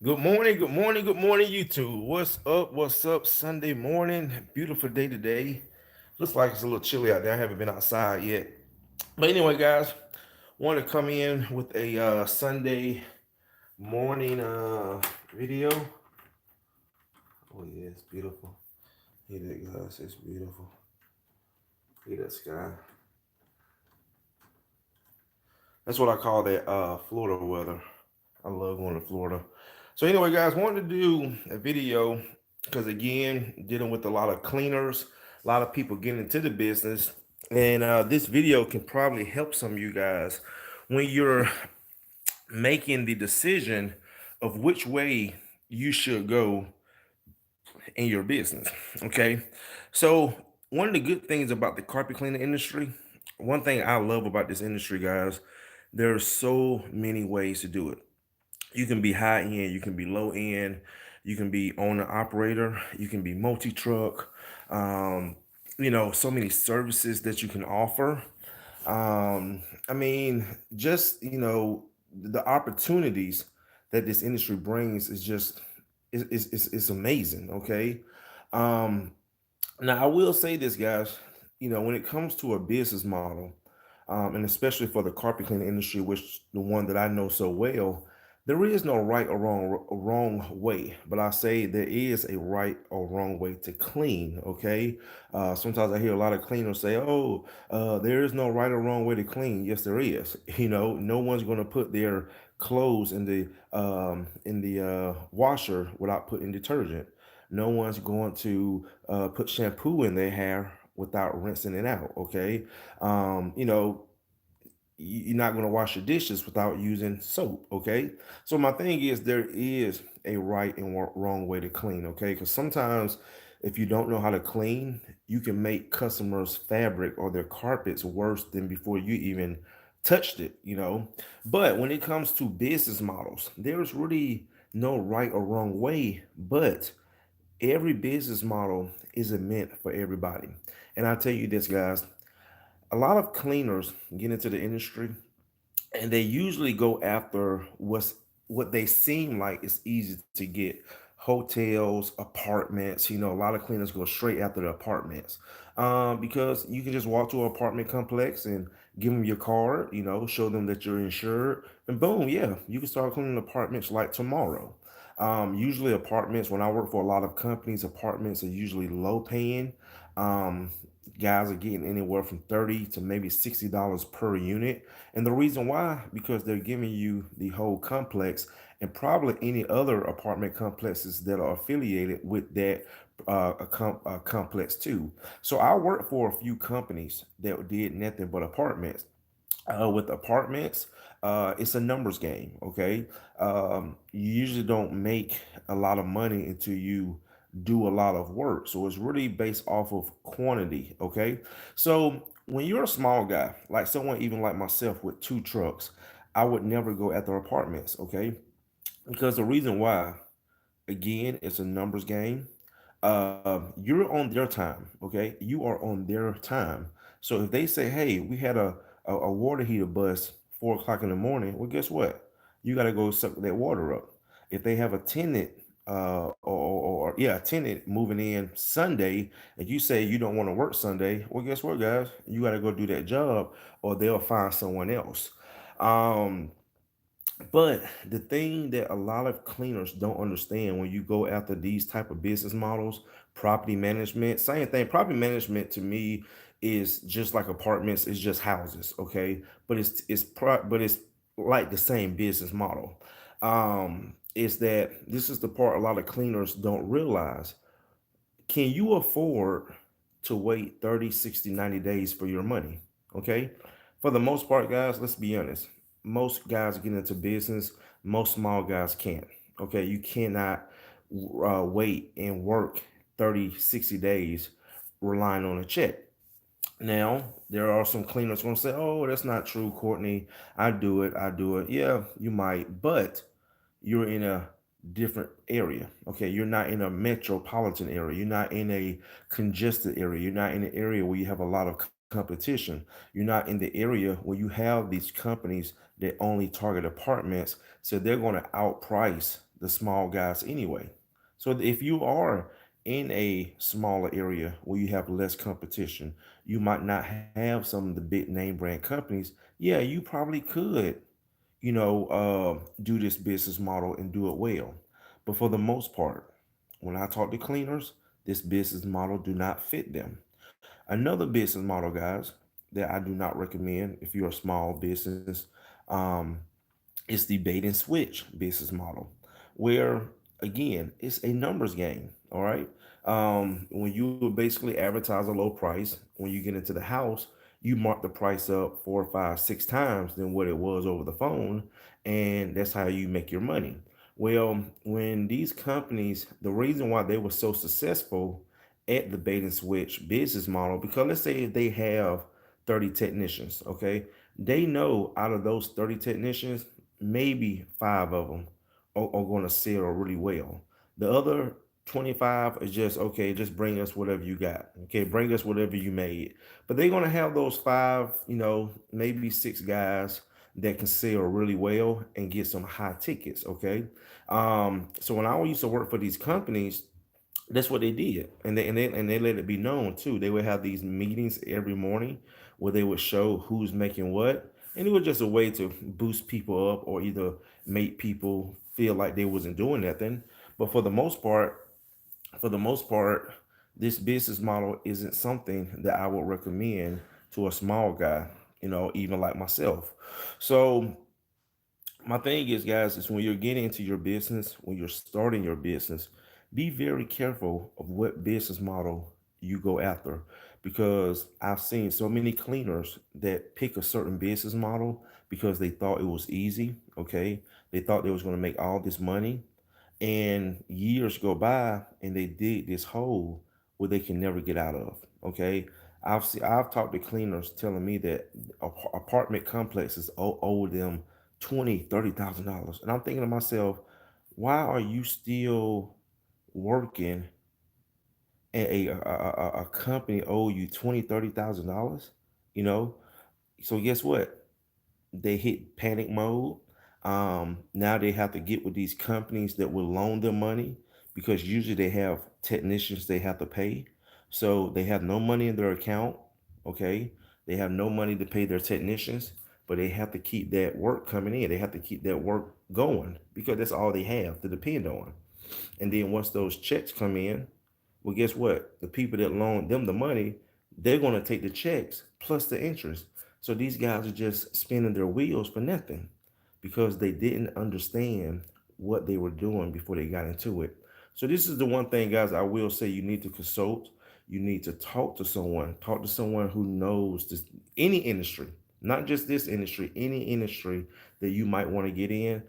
Good morning, good morning, good morning, YouTube. What's up? What's up? Sunday morning. Beautiful day today. Looks like it's a little chilly out there. I haven't been outside yet. But anyway, guys, want to come in with a Sunday morning video. Oh yeah, it's beautiful. Look at that, guys. It's beautiful. Look at that sky. That's what I call that Florida weather. I love going to Florida. So anyway, guys, wanted to do a video because again, dealing with a lot of cleaners, a lot of people getting into the business, and this video can probably help some of you guys when you're making the decision of which way you should go in your business. Okay, so one of the good things about the carpet cleaning industry, one thing I love about this industry, guys, there's so many ways to do it. You can be high end, you can be low end, you can be owner operator, you can be multi truck. Um, so many services that you can offer. I mean, just the opportunities that this industry brings is just is amazing. Okay. Um, Now I will say this, guys. When it comes to a business model, and especially for the carpet cleaning industry, which the one that I know so well, there is no right or wrong way. But I say there is a right or wrong way to clean. Okay. Sometimes I hear a lot of cleaners say, "Oh, there is no right or wrong way to clean." Yes, there is. No one's going to put their clothes in the washer without putting detergent. No one's going to put shampoo in their hair without rinsing it out. Okay. Um, you know, you're not going to wash your dishes without using soap. Okay. So my thing is there is a right and wrong way to clean. Okay. Because sometimes if you don't know how to clean, you can make customers' fabric or their carpets worse than before you even touched it. But when it comes to business models, there's really no right or wrong way, but every business model isn't meant for everybody. And I tell you this, guys, a lot of cleaners get into the industry and they usually go after what they seem like is easy to get. Hotels, apartments. A lot of cleaners go straight after the apartments, because you can just walk to an apartment complex and give them your card, show them that you're insured, and boom, yeah, you can start cleaning apartments like tomorrow. Usually apartments, when I work for a lot of companies, apartments are usually low paying. um, Guys are getting anywhere from 30 to maybe $60 per unit, and the reason why, because they're giving you the whole complex and probably any other apartment complexes that are affiliated with that complex too. So I worked for a few companies that did nothing but apartments. With apartments, it's a numbers game. Okay. You usually don't make a lot of money until you do a lot of work. So it's really based off of quantity. Okay. So when you're a small guy, like someone even like myself with two trucks, I would never go after apartments. Okay. Because the reason why, again, it's a numbers game. You're on their time. Okay. You are on their time. So if they say, hey, we had a water heater bust 4 o'clock in the morning, well, guess what? You got to go suck that water up. If they have a tenant, a tenant moving in Sunday, and you say you don't want to work Sunday, well, guess what, guys? You got to go do that job, or they'll find someone else. Um, but the thing that a lot of cleaners don't understand when you go after these type of business models, property management, same thing. Property management to me is just like apartments, it's just houses, okay? But it's like the same business model. Is that this is the part a lot of cleaners don't realize. Can you afford to wait 30, 60, 90 days for your money? Okay. For the most part, guys, let's be honest. Most guys get into business, most small guys can't. Okay. You cannot wait and work 30, 60 days relying on a check. Now, there are some cleaners going to say, oh, that's not true, Courtney. I do it. I do it. Yeah, you might, but you're in a different area. Okay, you're not in a metropolitan area. You're not in a congested area. You're not in an area where you have a lot of competition. You're not in the area where you have these companies that only target apartments. So they're going to outprice the small guys anyway. So if you are in a smaller area where you have less competition, you might not have some of the big name brand companies. Yeah, you probably could, do this business model and do it well. But for the most part, when I talk to cleaners, this business model do not fit them. Another business model, guys, that I do not recommend if you're a small business, um, it's the bait and switch business model, where again it's a numbers game. All right, when you basically advertise a low price, when you get into the house, you mark the price up four, five, six times than what it was over the phone, and that's how you make your money. Well, when these companies, the reason why they were so successful at the bait and switch business model, because let's say they have 30 technicians, okay? They know out of those 30 technicians, maybe five of them are going to sell really well. The other 25 is just, okay, just bring us whatever you got. Okay, bring us whatever you made. But they're going to have those five, maybe six guys that can sell really well and get some high tickets. Okay. So when I used to work for these companies, that's what they did, and they let it be known too. They would have these meetings every morning where they would show who's making what, and it was just a way to boost people up or either make people feel like they wasn't doing nothing. But for the most part, this business model isn't something that I would recommend to a small guy, even like myself. So my thing is, guys, is when you're getting into your business, when you're starting your business, be very careful of what business model you go after, because I've seen so many cleaners that pick a certain business model because they thought it was easy. Okay, they thought they was going to make all this money, and years go by and they dig this hole where they can never get out of. Okay, I've talked to cleaners telling me that apartment complexes owe them 20, $30,000, and I'm thinking to myself, why are you still working at a company owe you 20, $30,000? You know, so guess what? They hit panic mode. Now they have to get with these companies that will loan them money, because usually they have technicians they have to pay. So they have no money in their account. Okay. They have no money to pay their technicians, but they have to keep that work coming in. They have to keep that work going because that's all they have to depend on. And then once those checks come in, well, guess what? The people that loan them the money, they're going to take the checks plus the interest. So these guys are just spinning their wheels for nothing because they didn't understand what they were doing before they got into it. So this is the one thing, guys, I will say you need to consult. You need to talk to someone who knows this, any industry, not just this industry, any industry that you might want to get in.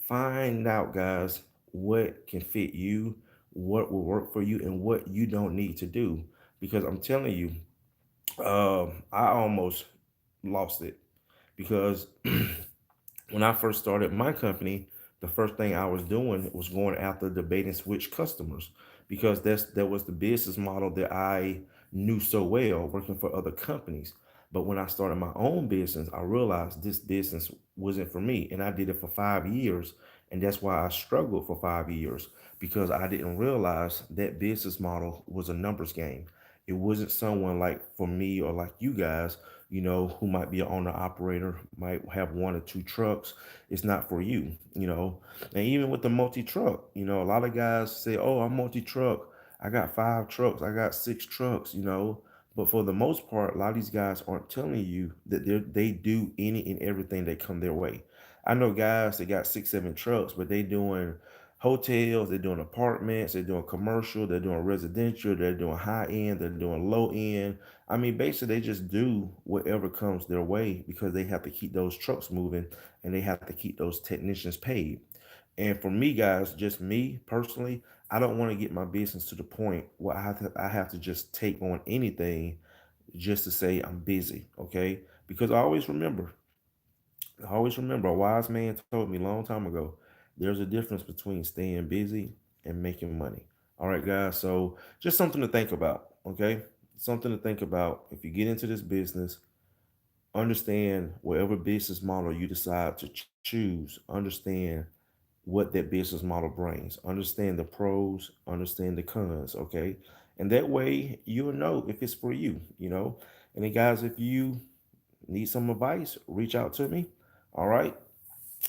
Find out, guys, what can fit you, what will work for you, and what you don't need to do. Because I'm telling you, I almost lost it because when I first started my company, the first thing I was doing was going after the bait and switch customers, because that was the business model that I knew so well working for other companies. But when I started my own business, I realized this business wasn't for me, and I did it for 5 years, and that's why I struggled for 5 years, because I didn't realize that business model was a numbers game. It wasn't someone like for me or like you guys, who might be an owner operator, might have one or two trucks. It's not for you, And even with the multi truck, a lot of guys say, "Oh, I'm multi truck. I got 5 trucks. I got 6 trucks." But for the most part, a lot of these guys aren't telling you that they do any and everything that come their way. I know guys that got 6, 7 trucks, but they doing hotels, they're doing apartments, they're doing commercial, they're doing residential, they're doing high end, they're doing low end. I mean, basically, they just do whatever comes their way because they have to keep those trucks moving and they have to keep those technicians paid. And for me, guys, just me personally, I don't want to get my business to the point where I have to just take on anything just to say I'm busy, okay? Because I always remember a wise man told me a long time ago, there's a difference between staying busy and making money. All right, guys. So just something to think about. Okay. Something to think about. If you get into this business, understand whatever business model you decide to choose, understand what that business model brings. Understand the pros, understand the cons, okay? And that way you'll know if it's for you, you know. And then guys, if you need some advice, reach out to me. All right.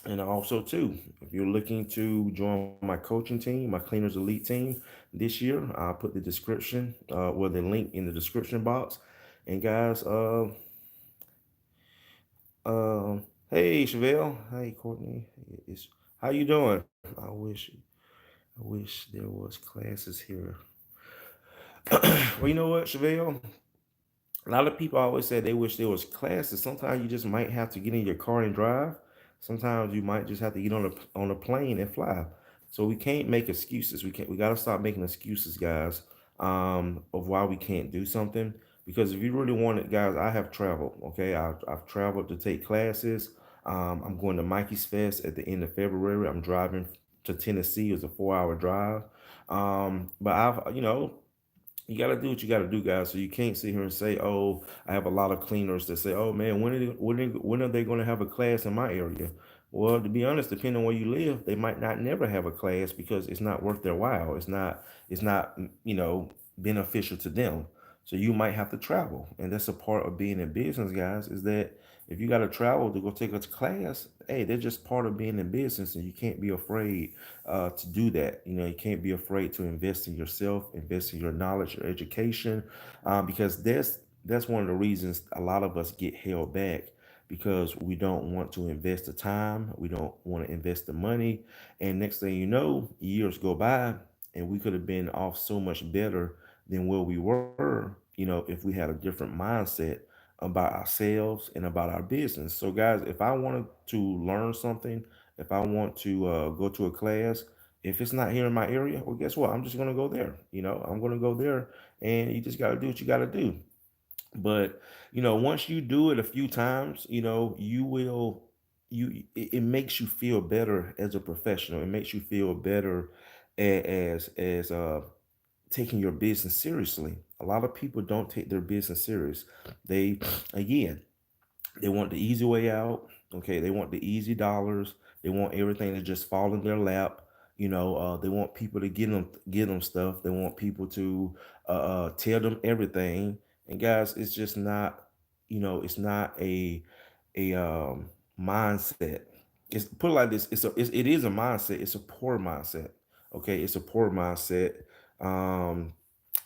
And also too, if you're looking to join my coaching team, my Cleaners Elite team this year, I'll put the description, well, the link in the description box. And guys, hey Chevelle, hey Courtney, it's, how you doing? I wish there was classes here. Well, you know what, Chevelle? A lot of people always say they wish there was classes. Sometimes you just might have to get in your car and drive. Sometimes you might just have to get on a plane and fly. So we can't make excuses. We got to stop making excuses, guys, of why we can't do something. Because if you really want it, guys, I have traveled. Okay, I've traveled to take classes. I'm going to Mikey's Fest at the end of February. I'm driving to Tennessee. It's a 4 hour drive. But you got to do what you got to do, guys. So you can't sit here and say, "Oh, I have a lot of cleaners that say, oh man, when are they going to have a class in my area?" Well, to be honest, depending on where you live, they might not never have a class because it's not worth their while. It's not beneficial to them. So you might have to travel, and that's a part of being in business, guys. Is that if you got to travel to go take a class, hey, they're just part of being in business, and you can't be afraid to do that. You know, you can't be afraid to invest in yourself, invest in your knowledge, your education, because that's one of the reasons a lot of us get held back because we don't want to invest the time, we don't want to invest the money, and next thing you know, years go by, and we could have been off so much better than where we were. If we had a different mindset about ourselves and about our business. So, guys, if I wanted to learn something, if I want to go to a class, if it's not here in my area, well, guess what? I'm just gonna go there. I'm gonna go there, and you just gotta do what you gotta do. But once you do it a few times, you will it makes you feel better as a professional. It makes you feel better as taking your business seriously. A lot of people don't take their business serious. They again they want the easy way out. Okay, they want the easy dollars. They want everything to just fall in their lap. They want people to get them stuff. They want people to tell them everything. And guys, it's just not. It's not a mindset. It's put it like this. It is a mindset. It's a poor mindset. Okay, it's a poor mindset. Um,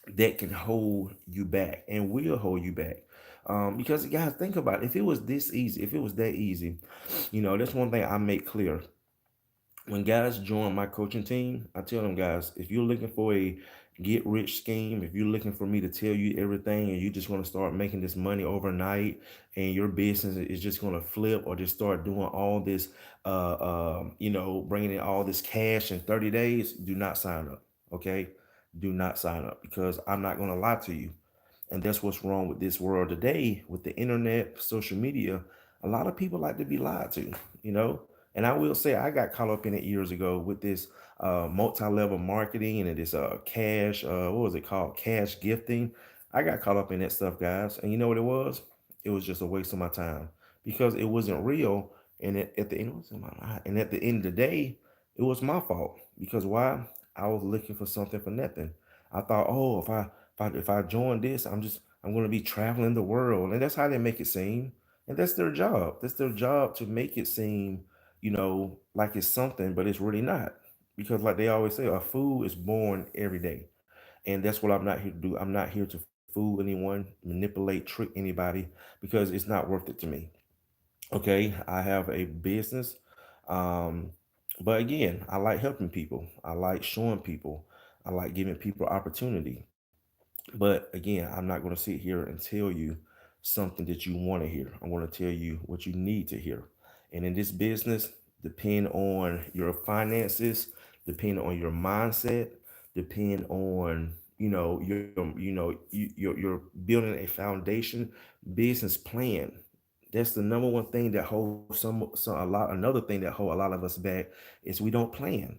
that can hold you back and will hold you back. Because guys, think about it. If it was this easy, if it was that easy, that's one thing I make clear. When guys join my coaching team, I tell them, guys, if you're looking for a get rich scheme, if you're looking for me to tell you everything and you just want to start making this money overnight and your business is just going to flip or just start doing all this, bringing in all this cash in 30 days, do not sign up. Okay. Do not sign up because I'm not going to lie to you. And that's what's wrong with this world today with the internet, social media. A lot of people like to be lied to, you know. And I will say I got caught up in it years ago with this multi-level marketing and this cash, what was it called? Cash gifting. I got caught up in that stuff, guys. And you know what it was? It was just a waste of my time because it wasn't real. And at the end, and at the end of the day, it was my fault because why? I was looking for something for nothing. I thought, oh, if I join this, I'm gonna be traveling the world, and that's how they make it seem, and that's their job. That's their job to make it seem, like it's something, but it's really not. Because like they always say, a fool is born every day, and that's what I'm not here to do. I'm not here to fool anyone, manipulate, trick anybody, because it's not worth it to me. Okay, I have a business, um, but again, I like helping people. I like showing people. I like giving people opportunity. But again, I'm not going to sit here and tell you something that you want to hear. I'm going to tell you what you need to hear. And in this business, depend on your finances, depend on your mindset, depend on you're building a foundation business plan. That's the number one thing that holds some a lot. Another thing that hold a lot of us back is we don't plan.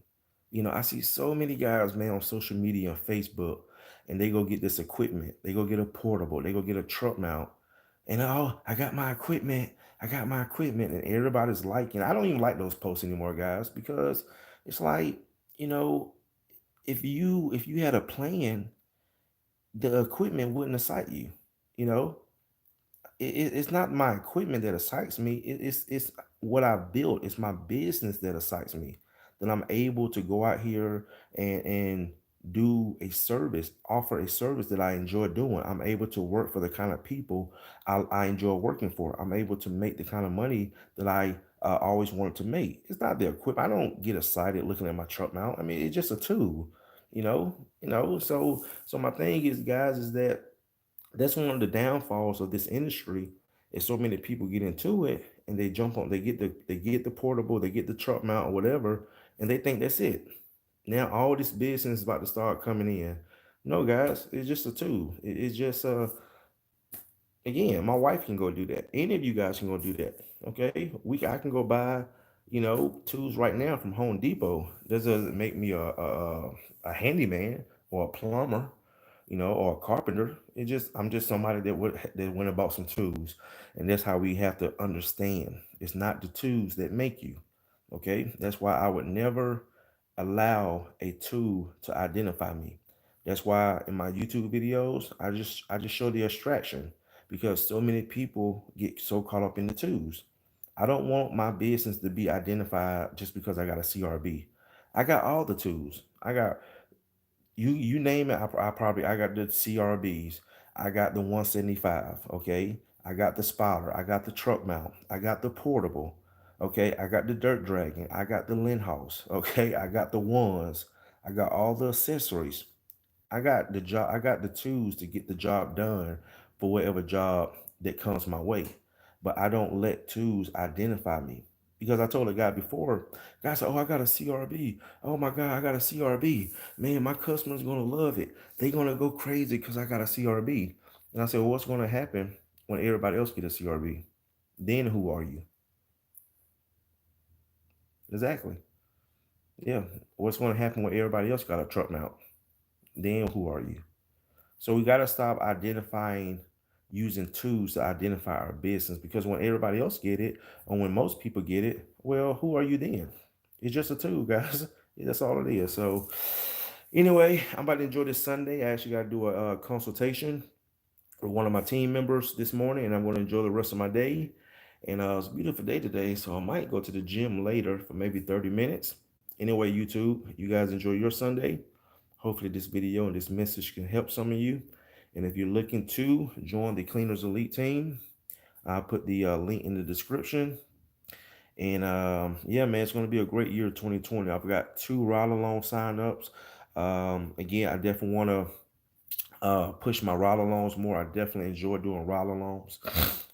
I see so many guys, man, on social media, on Facebook, and they go get this equipment. They go get a portable. They go get a truck mount, And oh, I got my equipment. I got my equipment, and everybody's liking. I don't even like those posts anymore, guys, because it's like, you know, if you had a plan, the equipment wouldn't excite you. You know, it's not my equipment that excites me. It's what I've built. It's my business that excites me. That I'm able to go out here and do a service, offer a service that I enjoy doing. I'm able to work for the kind of people I enjoy working for. I'm able to make the kind of money that I always wanted to make. It's not the equipment. I don't get excited looking at my truck mount. I mean, it's just a tool, So my thing is, guys, is that that's one of the downfalls of this industry is so many people get into it and they jump on they get the portable, they get the truck mount or whatever, and they think that's it. Now all this business is about to start coming in. No, guys, it's just a tool. It's just again, my wife can go do that. Any of you guys can go do that. Okay, I can go buy, tools right now from Home Depot. That doesn't make me a handyman or a plumber, or a carpenter. I'm just somebody that went about some tools, and that's how we have to understand. It's not the tools that make you. Okay, that's why I would never allow a tool to identify me. That's why in my YouTube videos, I just show the abstraction because so many people get so caught up in the twos. I don't want my business to be identified just because I got a CRB. I got all the tools. I got you name it. I got the CRBs. I got the 175. Okay. I got the spotter. I got the truck mount. I got the portable. Okay. I got the dirt dragon. I got the Lindhouse. Okay. I got the ones. I got all the accessories. I got the job. I got the tools to get the job done for whatever job that comes my way. But I don't let tools identify me because I told a guy before. Guy said, "Oh, I got a CRB. Oh my God, I got a CRB. Man, my customers gonna love it. They gonna go crazy because I got a CRB." And I said, "Well, what's gonna happen when everybody else get a CRB? Then who are you?" Exactly. Yeah. What's gonna happen when everybody else got a truck mount? Then who are you? So we got to stop identifying using tools to identify our business because when everybody else get it or when most people get it, well, who are you then? It's just a tool, guys. That's all it is. So anyway, I'm about to enjoy this Sunday. I actually got to do a consultation with one of my team members this morning, and I'm going to enjoy the rest of my day. And it's a beautiful day today, so I might go to the gym later for maybe 30 minutes. Anyway, YouTube, you guys enjoy your Sunday. Hopefully, this video and this message can help some of you. And if you're looking to join the Cleaners Elite team, I'll put the link in the description. And yeah, man, it's going to be a great year 2020. I've got 2 ride along signups. Again, I definitely want to push my ride alongs more. I definitely enjoy doing ride alongs.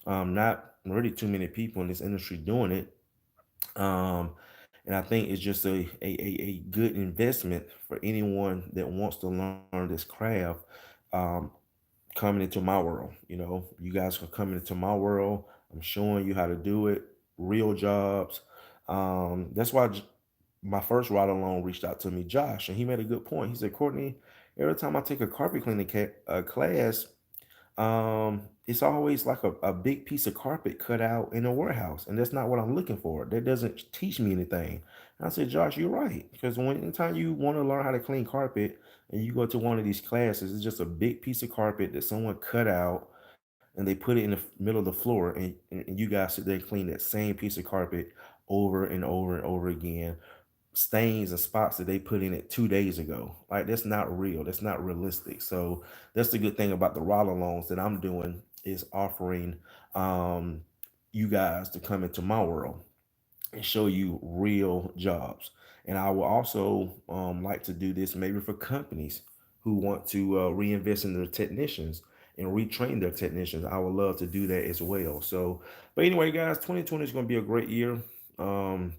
Not really too many people in this industry doing it. Um, and I think it's just a good investment for anyone that wants to learn this craft. Um, Coming into my world, you guys are coming into my world. I'm showing you how to do it, real jobs. That's why my first ride along reached out to me, Josh, and he made a good point. He said, Courtney, every time I take a carpet cleaning class, it's always like a big piece of carpet cut out in a warehouse, and that's not what I'm looking for. That doesn't teach me anything. And I said, Josh, you're right, because when anytime you want to learn how to clean carpet and you go to one of these classes, it's just a big piece of carpet that someone cut out and they put it in the middle of the floor, and you guys sit there and clean that same piece of carpet over and over and over again, stains and spots that they put in it 2 days ago. Like that's not real. That's not realistic. So that's the good thing about the ride alongs that I'm doing is offering um you guys to come into my world and show you real jobs. And I will also like to do this maybe for companies who want to reinvest in their technicians and retrain their technicians. I would love to do that as well. So, but anyway, guys, 2020 is going to be a great year. Um,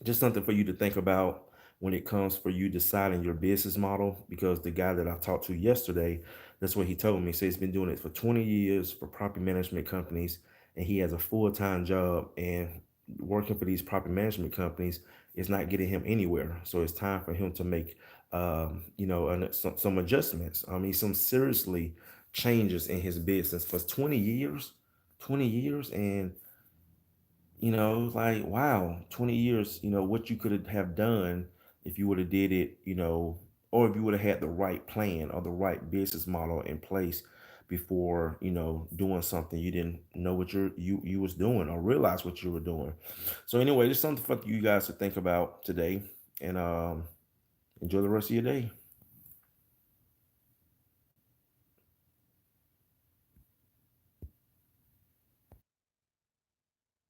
just something for you to think about when it comes for you deciding your business model, because the guy that I talked to yesterday, that's what he told me. He said he's been doing it for 20 years for property management companies, and he has a full-time job, and working for these property management companies is not getting him anywhere. So it's time for him to make some adjustments. I mean, some seriously changes in his business. For 20 years, 20 years. And, it's like, wow, 20 years, what you could have done if you would have did it, or if you would have had the right plan or the right business model in place before, doing something you didn't know what you was doing or realize what you were doing. So anyway, just something for you guys to think about today. And enjoy the rest of your day.